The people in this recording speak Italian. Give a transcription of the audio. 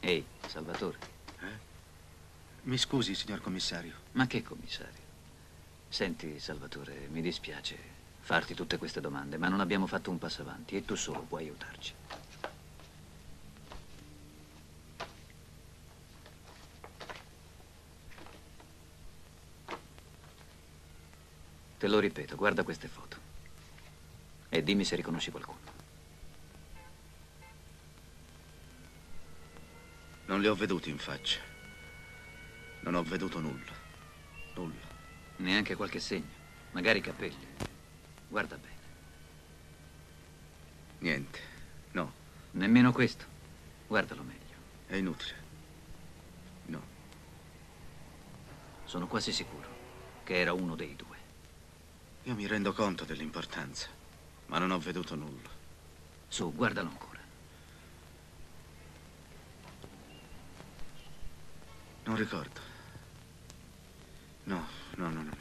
Ehi, Salvatore. Mi scusi, signor commissario. Ma che commissario? Senti, Salvatore, mi dispiace farti tutte queste domande, ma non abbiamo fatto un passo avanti e tu solo puoi aiutarci. Te lo ripeto, guarda queste foto e dimmi se riconosci qualcuno. Non li ho veduti in faccia. Non ho veduto nulla. Nulla. Neanche qualche segno, magari i capelli. Guarda bene. Niente. No. Nemmeno questo. Guardalo meglio. È inutile. No. Sono quasi sicuro che era uno dei due. Io mi rendo conto dell'importanza, ma non ho veduto nulla. Su, guardalo ancora. Non ricordo. No, no, no, no.